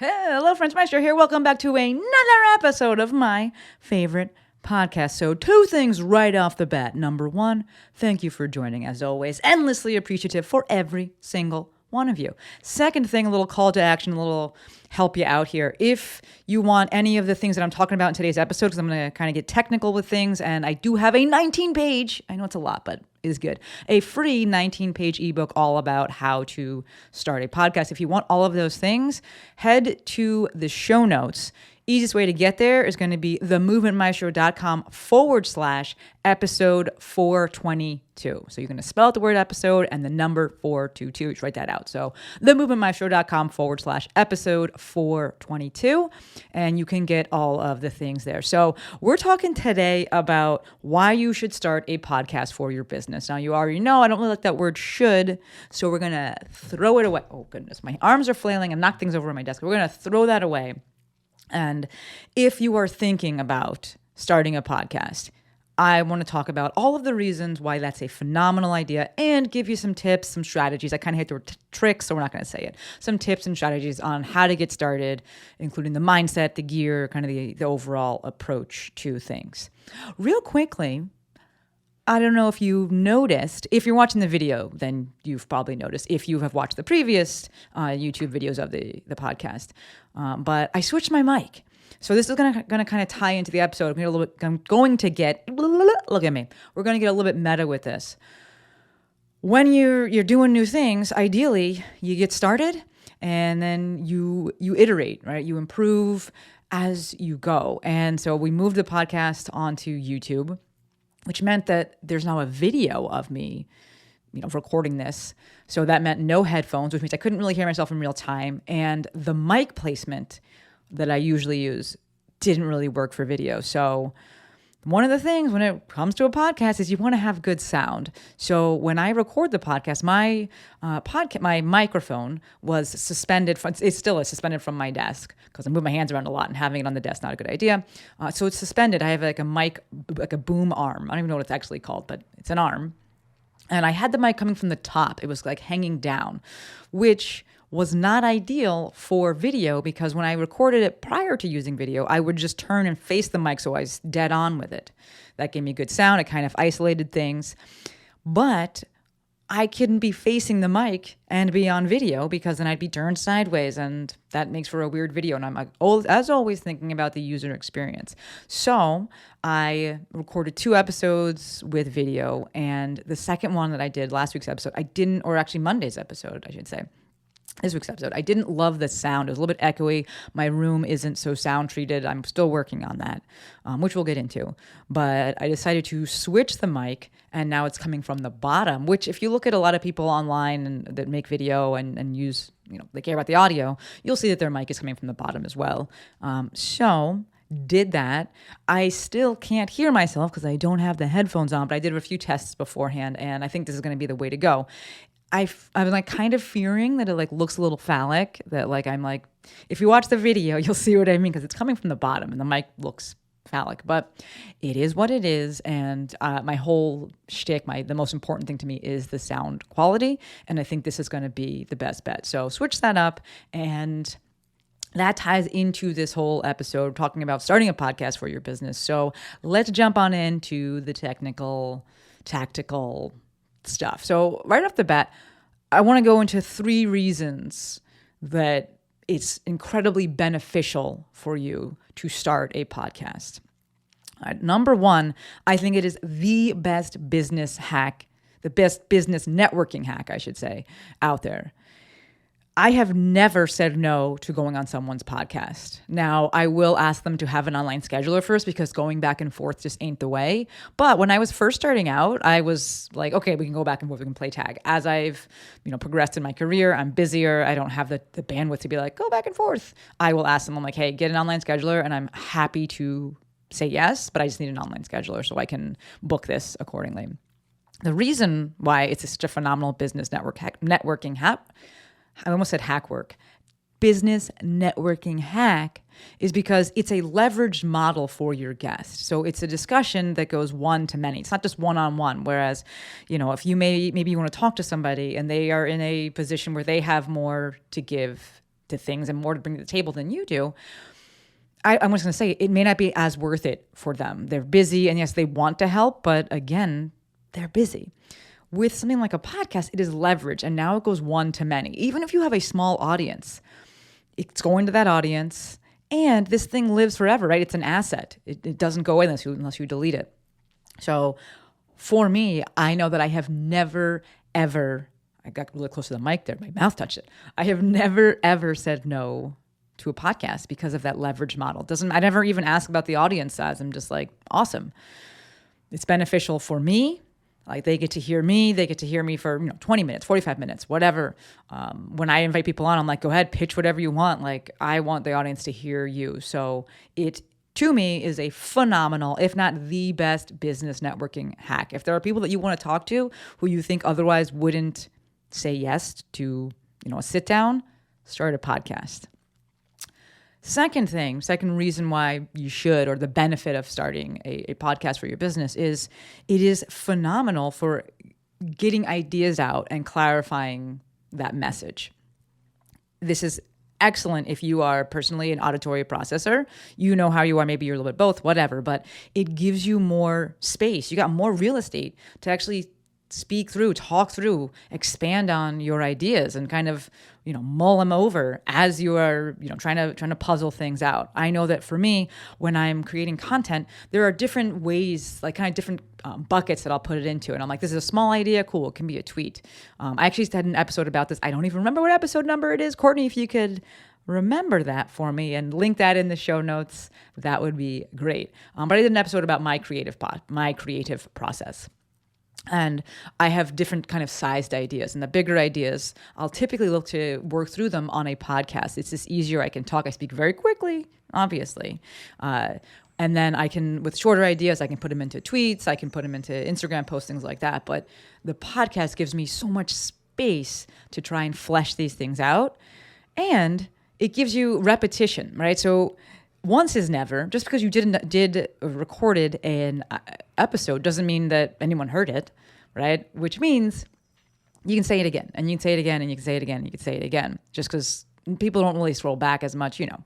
Hello, friends. Maestro here. Welcome back to another episode of my favorite podcast. So, two things right off the bat. Number one, thank you for joining, as always. Endlessly appreciative for every single one of you. Second thing, a little call to action, a little help you out here. If you want any of the things that I'm talking about in today's episode, because I'm going to kind of get technical with things, and I do have a 19-page, I know it's a lot, but it is good, a free 19-page ebook all about how to start a podcast. If you want all of those things, head to the show notes. Easiest way to get there is going to be themovementmaestro.com/episode 422. So you're going to spell out the word episode and the number 422. Just write that out. So themovementmaestro.com/episode 422. And you can get all of the things there. So we're talking today about why you should start a podcast for your business. Now, you already know I don't really like that word should. So we're going to throw it away. Oh, goodness. My arms are flailing and knock things over on my desk. We're going to throw that away. And if you are thinking about starting a podcast, I want to talk about all of the reasons why that's a phenomenal idea and give you some tips, some strategies. I kind of hate the word tricks, so we're not going to say it. Some tips and strategies on how to get started, including the mindset, the gear, kind of the overall approach to things. Real quickly, I don't know if you've noticed, if you're watching the video, then you've probably noticed, if you have watched the previous YouTube videos of the podcast, but I switched my mic. So this is going to kind of tie into the episode. I'm going to get, look at me, we're going to get a little bit meta with this. When you're doing new things, ideally, you get started and then you iterate, right? You improve as you go. And so we moved the podcast onto YouTube, which meant that there's now a video of me, recording this. So that meant no headphones, which means I couldn't really hear myself in real time. And the mic placement that I usually use didn't really work for video. So one of the things when it comes to a podcast is you want to have good sound. So when I record the podcast, my microphone was suspended. It still is suspended from my desk because I move my hands around a lot, and having it on the desk not a good idea. So it's suspended. I have like a mic, like a boom arm. I don't even know what it's actually called, but it's an arm. And I had the mic coming from the top. It was like hanging down, which was not ideal for video because when I recorded it prior to using video, I would just turn and face the mic so I was dead on with it. That gave me good sound. It kind of isolated things. But I couldn't be facing the mic and be on video because then I'd be turned sideways, and that makes for a weird video. And I'm, as always, thinking about the user experience. So I recorded 2 episodes with video, and the second one that I did, last week's episode, Monday's episode, I should say. This week's episode, I didn't love the sound. It was a little bit echoey. My room isn't so sound treated. I'm still working on that, which we'll get into. But I decided to switch the mic, and now it's coming from the bottom, which if you look at a lot of people online that make video and use, they care about the audio, you'll see that their mic is coming from the bottom as well. So did that. I still can't hear myself because I don't have the headphones on, but I did a few tests beforehand, and I think this is going to be the way to go. I'm like kind of fearing that it like looks a little phallic, that like I'm like, if you watch the video, you'll see what I mean, because it's coming from the bottom and the mic looks phallic, but it is what it is. And my whole shtick, the most important thing to me is the sound quality. And I think this is going to be the best bet. So switch that up, and that ties into this whole episode talking about starting a podcast for your business. So let's jump on into the tactical stuff. So right off the bat, I want to go into 3 reasons that it's incredibly beneficial for you to start a podcast. Number 1, I think it is the best business hack, the best business networking hack, I should say, out there. I have never said no to going on someone's podcast. Now, I will ask them to have an online scheduler first because going back and forth just ain't the way. But when I was first starting out, I was like, okay, we can go back and forth, we can play tag. As I've, progressed in my career, I'm busier. I don't have the bandwidth to be like, go back and forth. I will ask them, I'm like, hey, get an online scheduler, and I'm happy to say yes, but I just need an online scheduler so I can book this accordingly. The reason why it's such a phenomenal business networking hack, I almost said hack work, business networking hack, is because it's a leveraged model for your guest. So it's a discussion that goes one to many. It's not just one-on-one. Whereas, if you maybe you want to talk to somebody and they are in a position where they have more to give to things and more to bring to the table than you do, I'm just going to say it may not be as worth it for them. They're busy, and yes, they want to help, but again, they're busy. With something like a podcast, it is leverage, and now it goes one to many. Even if you have a small audience, it's going to that audience, and this thing lives forever, right? It's an asset. It doesn't go away unless you delete it. So for me, I know that I have never, ever, I got really close to the mic there, my mouth touched it. I have never, ever said no to a podcast because of that leverage model. I never even ask about the audience size. I'm just like, awesome. It's beneficial for me. Like they get to hear me. They get to hear me for 20 minutes, 45 minutes, whatever. When I invite people on, I'm like, go ahead, pitch whatever you want. Like I want the audience to hear you. So it, to me, is a phenomenal, if not the best business networking hack. If there are people that you want to talk to who you think otherwise wouldn't say yes to, a sit down, start a podcast. Second reason why you should, or the benefit of starting a podcast for your business is it is phenomenal for getting ideas out and clarifying that message. This is excellent if you are personally an auditory processor. You know how you are, maybe you're a little bit both, whatever, but it gives you more space. You got more real estate to actually speak through, talk through, expand on your ideas and kind of, mull them over as you are, trying to puzzle things out. I know that for me, when I'm creating content, there are different ways, like kind of different buckets that I'll put it into. And I'm like, this is a small idea. Cool. It can be a tweet. I actually had an episode about this. I don't even remember what episode number it is. Courtney, if you could remember that for me and link that in the show notes, that would be great. But I did an episode about my creative process. And I have different kind of sized ideas. And the bigger ideas, I'll typically look to work through them on a podcast. It's just easier. I can talk. I speak very quickly, obviously. And then I can, with shorter ideas, I can put them into tweets. I can put them into Instagram posts, things like that. But the podcast gives me so much space to try and flesh these things out. And it gives you repetition, right? So once is never. Just because you recorded an episode doesn't mean that anyone heard it, right? Which means you can say it again, and you can say it again, and you can say it again, and you can say it again, just because people don't really scroll back as much, And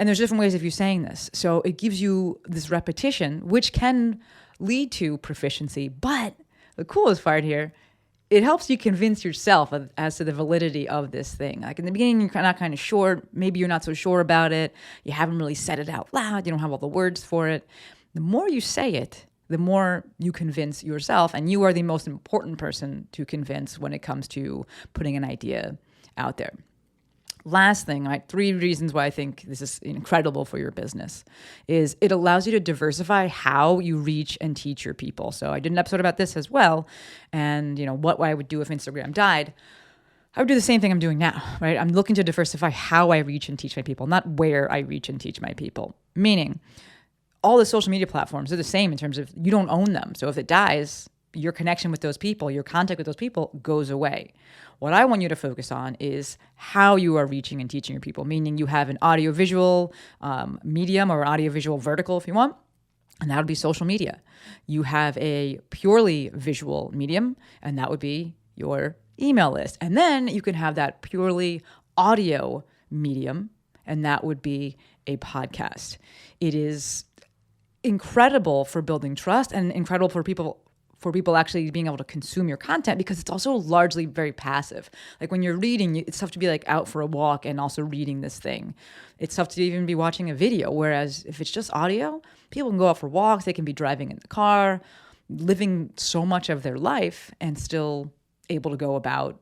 there's different ways of you saying this. So it gives you this repetition, which can lead to proficiency. But the coolest part here, it helps you convince yourself as to the validity of this thing. Like in the beginning, you're not kind of sure. Maybe you're not so sure about it. You haven't really said it out loud. You don't have all the words for it. The more you say it, the more you convince yourself. And you are the most important person to convince when it comes to putting an idea out there. Last thing, right? 3 reasons why I think this is incredible for your business is it allows you to diversify how you reach and teach your people. So I did an episode about this as well. And, what I would do if Instagram died. I would do the same thing I'm doing now, right? I'm looking to diversify how I reach and teach my people, not where I reach and teach my people. Meaning, all the social media platforms are the same in terms of you don't own them. So if it dies, your connection with those people, your contact with those people goes away. What I want you to focus on is how you are reaching and teaching your people, meaning you have an audiovisual medium or audiovisual vertical if you want, and that would be social media. You have a purely visual medium, and that would be your email list. And then you can have that purely audio medium, and that would be a podcast. It is incredible for building trust and incredible for people actually being able to consume your content because it's also largely very passive. Like when you're reading, it's tough to be like out for a walk and also reading this thing. It's tough to even be watching a video. Whereas if it's just audio, people can go out for walks. They can be driving in the car, living so much of their life and still able to go about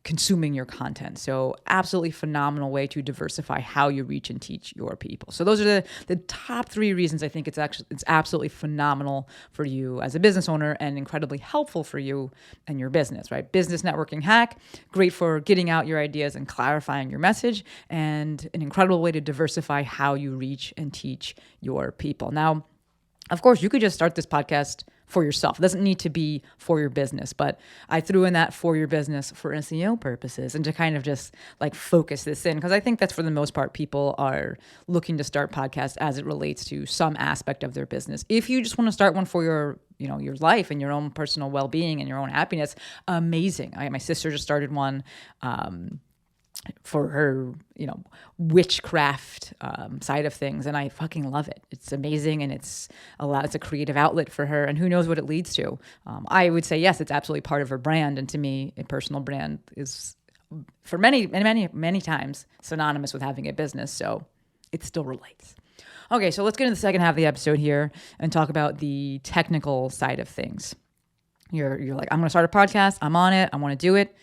consuming your content. So absolutely phenomenal way to diversify how you reach and teach your people. So those are the top 3 reasons I think it's absolutely phenomenal for you as a business owner and incredibly helpful for you and your business, right? Business networking hack, great for getting out your ideas and clarifying your message, and an incredible way to diversify how you reach and teach your people. Now, of course, you could just start this podcast for yourself. It doesn't need to be for your business, but I threw in that for your business for SEO purposes and to kind of just like focus this in because I think that's for the most part people are looking to start podcasts as it relates to some aspect of their business. If you just want to start one for your life and your own personal well-being and your own happiness, amazing. My sister just started one. for her, witchcraft side of things. And I fucking love it. It's amazing. And it's a creative outlet for her. And who knows what it leads to. I would say, yes, it's absolutely part of her brand. And to me, a personal brand is, for many, many, many times, synonymous with having a business. So it still relates. Okay, so let's get into the second half of the episode here and talk about the technical side of things. You're like, I'm going to start a podcast. I'm on it. I want to do it.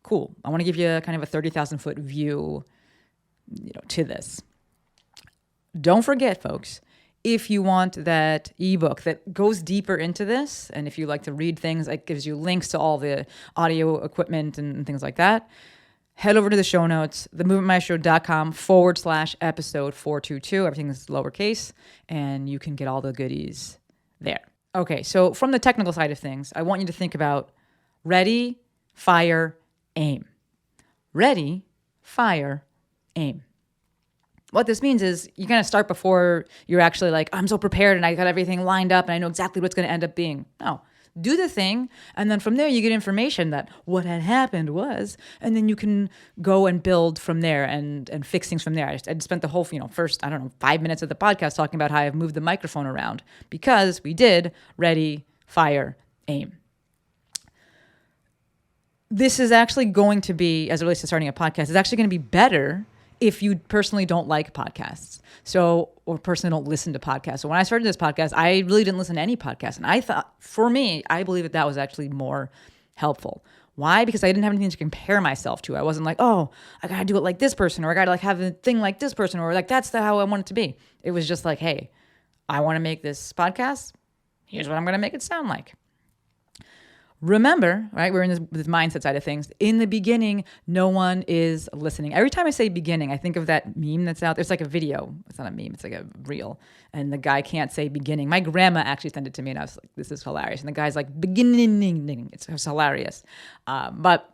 Cool. I want to give you kind of a 30,000 foot view, to this. Don't forget, folks, if you want that ebook that goes deeper into this, and if you like to read things, it gives you links to all the audio equipment and things like that, head over to the show notes, themovementmaestro.com/episode 422. Everything is lowercase, and you can get all the goodies there. Okay, so from the technical side of things, I want you to think about ready, fire, aim. Ready, fire, aim. What this means is you're going to start before you're actually like, I'm so prepared and I got everything lined up and I know exactly what's going to end up being. No, do the thing. And then from there, you get information that what had happened was, and then you can go and build from there and fix things from there. I spent the whole, first, 5 minutes of the podcast talking about how I've moved the microphone around because we did ready, fire, aim. This is actually going to be, as it relates to starting a podcast, it's actually going to be better if you personally don't like podcasts. Or personally don't listen to podcasts. So when I started this podcast, I really didn't listen to any podcasts. And I thought, for me, I believe that was actually more helpful. Why? Because I didn't have anything to compare myself to. I wasn't like, oh, I got to do it like this person, or I got to have a thing like this person, or like that's how I want it to be. It was just like, hey, I want to make this podcast. Here's what I'm going to make it sound like. Remember, right, we're in this mindset side of things. In the beginning, no one is listening. Every time I say beginning, I think of that meme that's out there. It's like a video. It's not a meme. It's like a reel. And the guy can't say beginning. My grandma actually sent it to me, and I was like, this is hilarious. And the guy's like, beginning. It's hilarious. But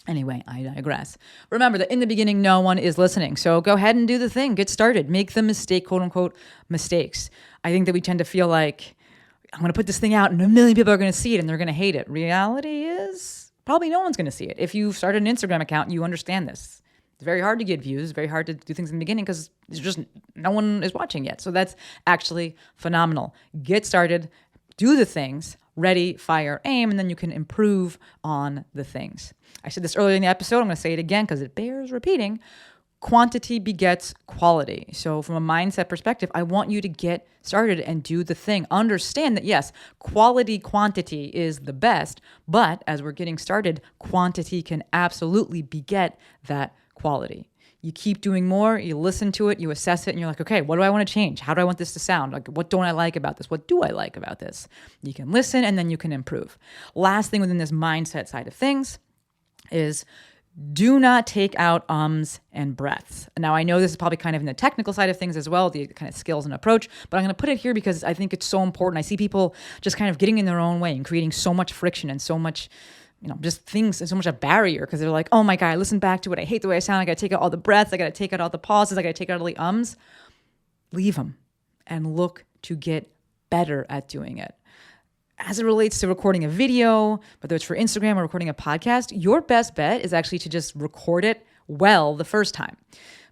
anyway, I digress. Remember that in the beginning, no one is listening. So go ahead and do the thing. Get started. Make the mistake, quote unquote, mistakes. I think that we tend to feel like, I'm going to put this thing out and 1 million people are going to see it and they're going to hate it. Reality is probably no one's going to see it. If you've started an Instagram account, you understand this. It's very hard to get views. It's very hard to do things in the beginning because there's just no one is watching yet. So that's actually phenomenal. Get started, do the things, ready, fire, aim, and then you can improve on the things. I said this earlier in the episode. I'm going to say it again because it bears repeating. Quantity begets quality. So from a mindset perspective, I want you to get started and do the thing. Understand that, yes, quantity is the best, but as we're getting started, quantity can absolutely beget that quality. You keep doing more, you listen to it, you assess it, and you're like, okay, what do I want to change? How do I want this to sound? Like, what don't I like about this? What do I like about this? You can listen and then you can improve. Last thing within this mindset side of things is do not take out ums and breaths. Now, I know this is probably kind of in the technical side of things as well, the kind of skills and approach, but I'm going to put it here because I think it's so important. I see people just kind of getting in their own way and creating so much friction and so much, just things and so much a barrier because they're like, oh my God, I listen back to it. I hate the way I sound. I got to take out all the breaths. I got to take out all the pauses. I got to take out all the ums. Leave them and look to get better at doing it. As it relates to recording a video, whether it's for Instagram or recording a podcast, your best bet is actually to just record it well the first time.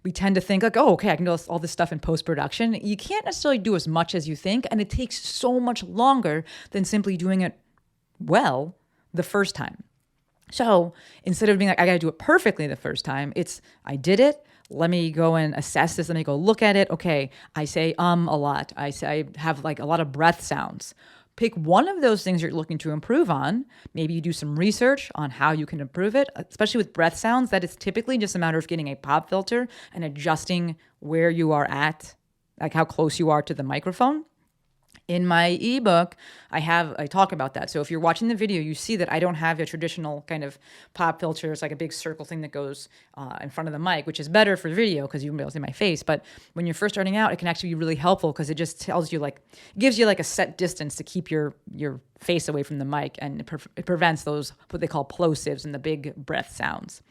We tend to think like, oh, okay, I can do all this stuff in post-production. You can't necessarily do as much as you think, and it takes so much longer than simply doing it well the first time. So instead of being like, I got to do it perfectly the first time, it's, I did it. Let me go and assess this. Let me go look at it. Okay, I say a lot. I have like a lot of breath sounds. Pick one of those things you're looking to improve on. Maybe you do some research on how you can improve it, especially with breath sounds. That it's typically just a matter of getting a pop filter and adjusting where you are at, like how close you are to the microphone. In my ebook, I talk about that. So if you're watching the video, you see that I don't have a traditional kind of pop filter. It's like a big circle thing that goes in front of the mic, which is better for video because you can be able to see my face. But when you're first starting out, it can actually be really helpful because it just tells you gives you like a set distance to keep your face away from the mic, and it prevents those what they call plosives and the big breath sounds.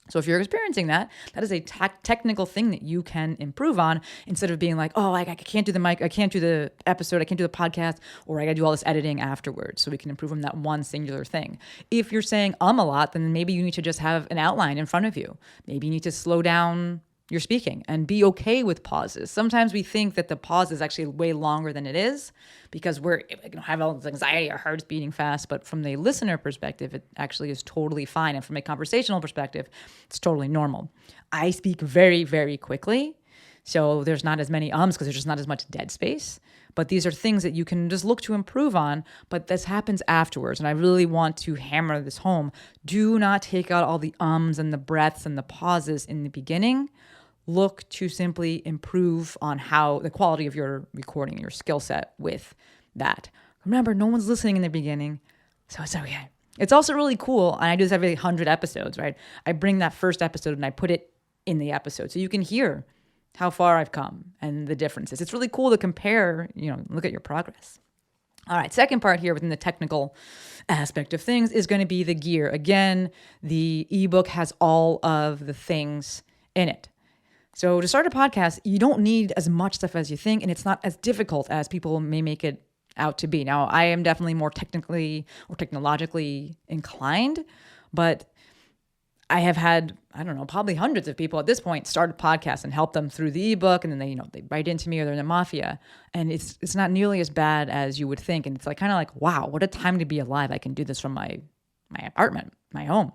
So if you're experiencing that, that is a technical thing that you can improve on instead of being like, oh, I can't do the mic, I can't do the episode, I can't do the podcast, or I got to do all this editing afterwards. So we can improve on that one singular thing. If you're saying a lot, then maybe you need to just have an outline in front of you. Maybe you need to slow down your speaking and be okay with pauses. Sometimes we think that the pause is actually way longer than it is because we're have all this anxiety, our heart's beating fast. But from the listener perspective, it actually is totally fine. And from a conversational perspective, it's totally normal. I speak very, very quickly. So there's not as many ums because there's just not as much dead space. But these are things that you can just look to improve on. But this happens afterwards. And I really want to hammer this home. Do not take out all the ums and the breaths and the pauses in the beginning. Look to simply improve on how the quality of your recording, your skill set with that. Remember, no one's listening in the beginning, so it's okay. It's also really cool, and I do this every 100 episodes, right? I bring that first episode and I put it in the episode so you can hear how far I've come and the differences. It's really cool to compare, look at your progress. All right, second part here within the technical aspect of things is going to be the gear. Again, the ebook has all of the things in it. So to start a podcast, you don't need as much stuff as you think, and it's not as difficult as people may make it out to be. Now, I am definitely more technically or technologically inclined, but I have had, probably hundreds of people at this point start a podcast and help them through the ebook, and then they write into me or they're in the mafia, and it's not nearly as bad as you would think, and it's kind of like, wow, what a time to be alive. I can do this from my apartment, my home.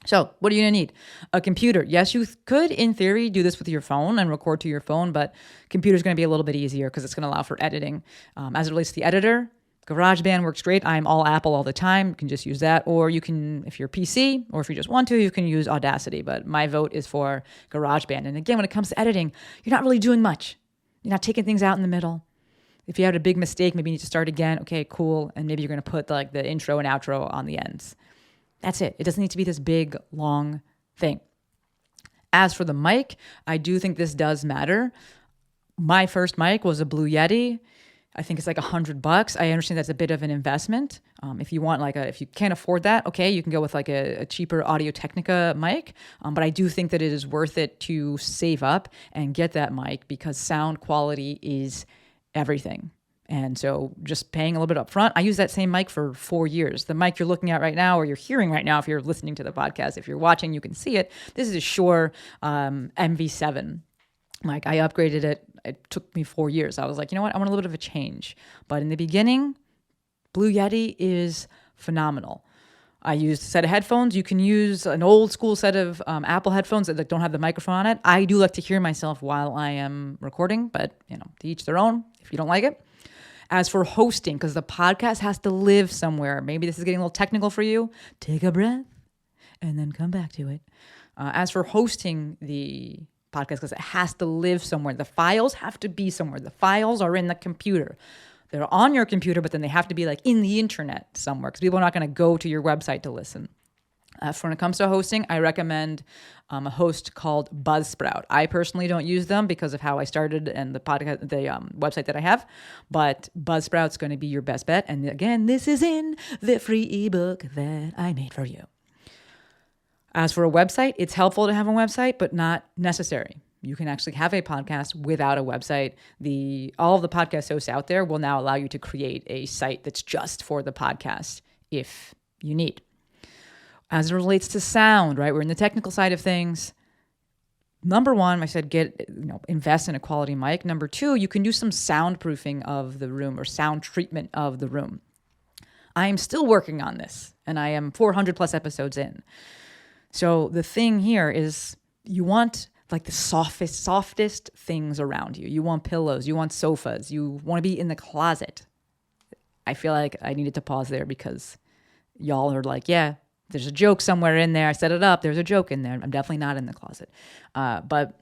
So what are you going to need? A computer. Yes, you could, in theory, do this with your phone and record to your phone, but computer is going to be a little bit easier because it's going to allow for editing. As it relates to the editor, GarageBand works great. I'm all Apple all the time. You can just use that. Or you can, if you're PC, or if you just want to, you can use Audacity. But my vote is for GarageBand. And again, when it comes to editing, you're not really doing much. You're not taking things out in the middle. If you had a big mistake, maybe you need to start again. Okay, cool. And maybe you're going to put the intro and outro on the ends. That's it. It doesn't need to be this big, long thing. As for the mic, I do think this does matter. My first mic was a Blue Yeti. I think it's like $100. I understand that's a bit of an investment. If you want if you can't afford that, okay, you can go with a cheaper Audio-Technica mic. But I do think that it is worth it to save up and get that mic because sound quality is everything. And so just paying a little bit up front, I use that same mic for 4 years. The mic you're looking at right now, or you're hearing right now, if you're listening to the podcast, if you're watching, you can see it. This is a Shure MV7 mic. I upgraded it. It took me 4 years. I was like, you know what? I want a little bit of a change. But in the beginning, Blue Yeti is phenomenal. I used a set of headphones. You can use an old school set of Apple headphones that don't have the microphone on it. I do like to hear myself while I am recording, but to each their own if you don't like it. As for hosting, because the podcast has to live somewhere, maybe this is getting a little technical for you, take a breath and then come back to it. As for hosting the podcast, because it has to live somewhere, the files have to be somewhere. The files are in the computer. They're on your computer, but then they have to be in the internet somewhere because people are not going to go to your website to listen. For when it comes to hosting, I recommend a host called Buzzsprout. I personally don't use them because of how I started and the podcast, the website that I have. But Buzzsprout's going to be your best bet. And again, this is in the free ebook that I made for you. As for a website, it's helpful to have a website, but not necessary. You can actually have a podcast without a website. All of the podcast hosts out there will now allow you to create a site that's just for the podcast if you need. As it relates to sound, right? We're in the technical side of things. Number one, I said invest in a quality mic. Number two, you can do some soundproofing of the room or sound treatment of the room. I am still working on this, and I am 400 plus episodes in. So the thing here is you want the softest things around you. You want pillows, you want sofas, you want to be in the closet. I feel like I needed to pause there because y'all are like, yeah, there's a joke somewhere in there. I set it up. There's a joke in there. I'm definitely not in the closet. But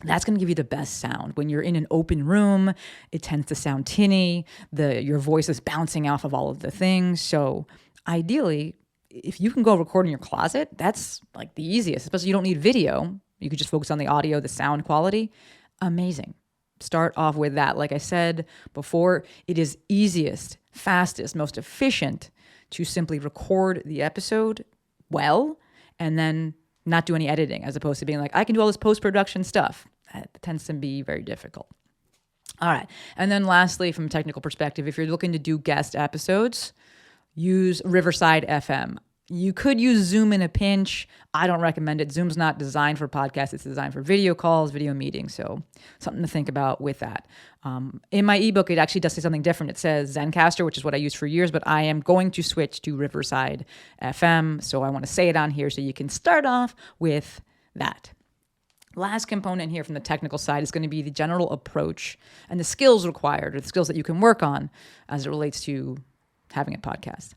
that's going to give you the best sound. When you're in an open room, it tends to sound tinny. Your voice is bouncing off of all of the things. So ideally, if you can go record in your closet, that's the easiest, especially you don't need video. You could just focus on the audio, the sound quality. Amazing. Start off with that. Like I said before, it is easiest, fastest, most efficient to simply record the episode well and then not do any editing, as opposed to being like, I can do all this post-production stuff. That tends to be very difficult. All right. And then lastly, from a technical perspective, if you're looking to do guest episodes, use Riverside FM. You could use Zoom in a pinch. I don't recommend it. Zoom's not designed for podcasts. It's designed for video calls, video meetings. So something to think about with that. In my ebook, it actually does say something different. It says Zencaster, which is what I used for years, but I am going to switch to Riverside FM. So I want to say it on here so you can start off with that. Last component here from the technical side is going to be the general approach and the skills required, or the skills that you can work on as it relates to having a podcast,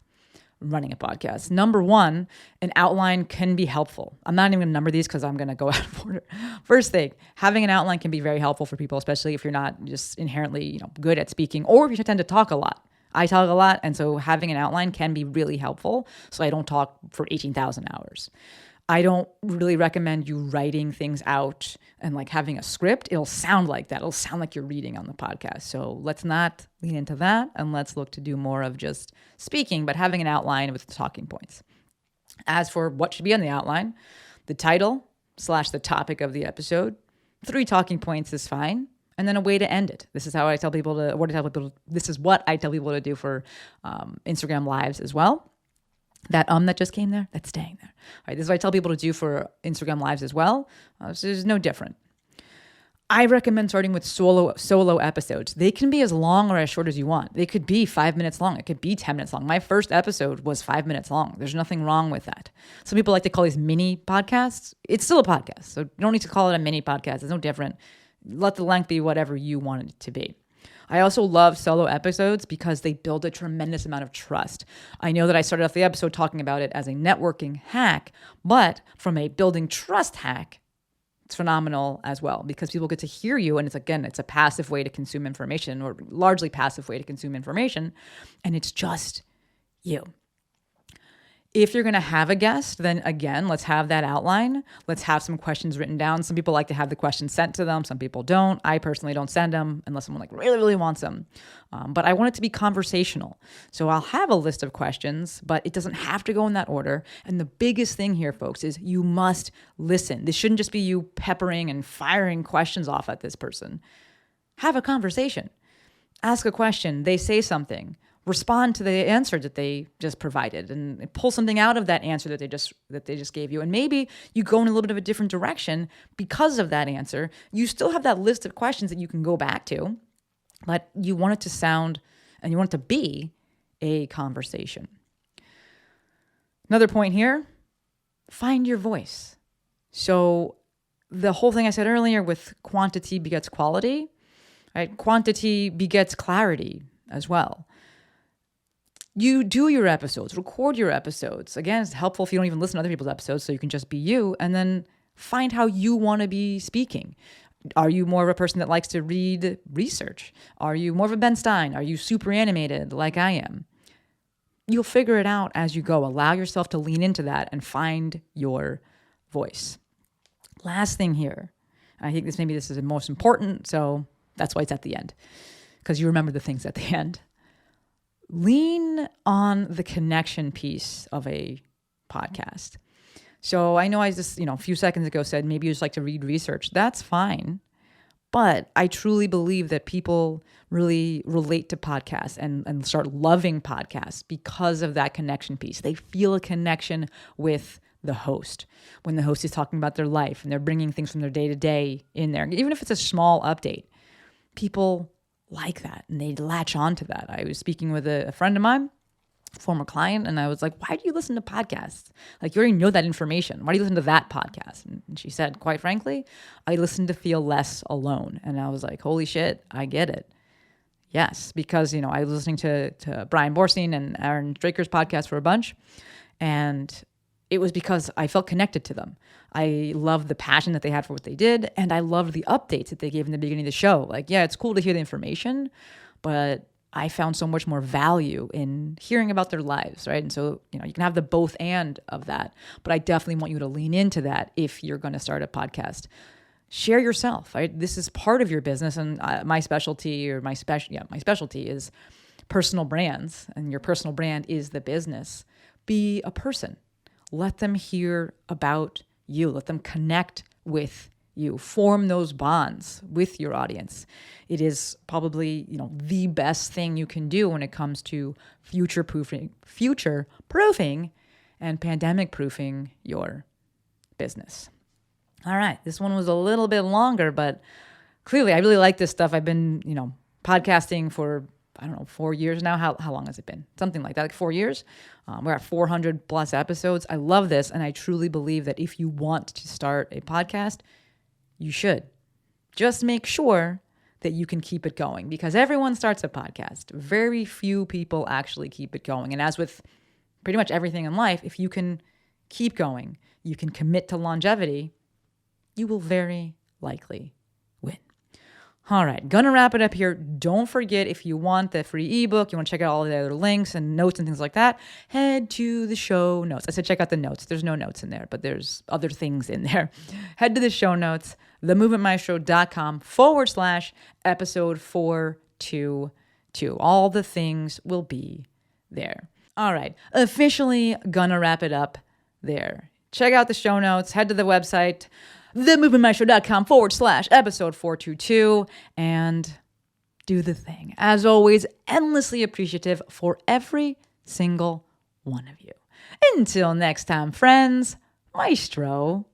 running a podcast. Number one, an outline can be helpful. I'm not even going to number these because I'm going to go out of order. First thing, having an outline can be very helpful for people, especially if you're not just inherently, good at speaking, or if you tend to talk a lot. I talk a lot, and so having an outline can be really helpful, so I don't talk for 18,000 hours. I don't really recommend you writing things out and like having a script. It'll sound like that. It'll sound like you're reading on the podcast. So let's not lean into that, and let's look to do more of just speaking, but having an outline with talking points. As for what should be on the outline, the title / the topic of the episode, 3 talking points is fine. And then a way to end it. This is how I tell people this is what I tell people to do for Instagram Lives as well. That that just came there, that's staying there. All right, this is what I tell people to do for Instagram Lives as well. So it's no different. I recommend starting with solo episodes. They can be as long or as short as you want. They could be 5 minutes long. It could be 10 minutes long. My first episode was 5 minutes long. There's nothing wrong with that. Some people like to call these mini podcasts. It's still a podcast, so you don't need to call it a mini podcast. It's no different. Let the length be whatever you want it to be. I also love solo episodes because they build a tremendous amount of trust. I know that I started off the episode talking about it as a networking hack, but from a building trust hack, it's phenomenal as well because people get to hear you. And it's a passive way to consume information, or largely passive way to consume information. And it's just you. If you're going to have a guest, then again, let's have that outline. Let's have some questions written down. Some people like to have the questions sent to them. Some people don't. I personally don't send them unless someone like really, really wants them. But I want it to be conversational. So I'll have a list of questions, but it doesn't have to go in that order. And the biggest thing here, folks, is you must listen. This shouldn't just be you peppering and firing questions off at this person. Have a conversation. Ask a question. They say something. Respond to the answer that they just provided and pull something out of that answer that they just gave you. And maybe you go in a little bit of a different direction because of that answer. You still have that list of questions that you can go back to, but you want it to sound and you want it to be a conversation. Another point here, find your voice. So the whole thing I said earlier with quantity begets quality, right? Quantity begets clarity as well. You do your episodes, record your episodes. Again, it's helpful if you don't even listen to other people's episodes, so you can just be you, and then find how you want to be speaking. Are you more of a person that likes to read research? Are you more of a Ben Stein? Are you super animated like I am? You'll figure it out as you go. Allow yourself to lean into that and find your voice. Last thing here, I think this is the most important, so that's why it's at the end, because you remember the things at the end. Lean on the connection piece of a podcast. So I know I just, a few seconds ago said maybe you just like to read research. That's fine. But I truly believe that people really relate to podcasts and start loving podcasts because of that connection piece. They feel a connection with the host when the host is talking about their life and they're bringing things from their day-to-day in there. Even if it's a small update, people like that and they latch on to that. I was speaking with a friend of mine, former client, and I was like, why do you listen to podcasts? Like, you already know that information. Why do you listen to that podcast? And she said, quite frankly, I listen to feel less alone. And I was like, holy shit, I get it. Yes, because, I was listening to Brian Borstein and Aaron Draker's podcast for a bunch, and it was because I felt connected to them. I loved the passion that they had for what they did, and I loved the updates that they gave in the beginning of the show. Like, yeah, it's cool to hear the information, but I found so much more value in hearing about their lives, right? And so, you can have the both and of that, but I definitely want you to lean into that if you're going to start a podcast. Share yourself, right? This is part of your business, and my specialty is personal brands, and your personal brand is the business. Be a person. Let them hear about you. Let them connect with you. Form those bonds with your audience. It is probably, the best thing you can do when it comes to future proofing and pandemic proofing your business. All right. This one was a little bit longer, but clearly I really like this stuff. I've been, podcasting for, 4 years now. How long has it been? Something like that, like 4 years. We're at 400 plus episodes. I love this. And I truly believe that if you want to start a podcast, you should. Just make sure that you can keep it going, because everyone starts a podcast. Very few people actually keep it going. And as with pretty much everything in life, if you can keep going, you can commit to longevity, you will very likely win. All right, gonna wrap it up here. Don't forget, if you want the free ebook, you want to check out all the other links and notes and things like that, head to the show notes. I said check out the notes. There's no notes in there, but there's other things in there. Head to the show notes, themovementmaestro.com/episode 422. All the things will be there. All right, officially gonna wrap it up there. Check out the show notes, head to the website, themovementmaestro.com/episode 422, and do the thing. As always, endlessly appreciative for every single one of you. Until next time, friends, Maestro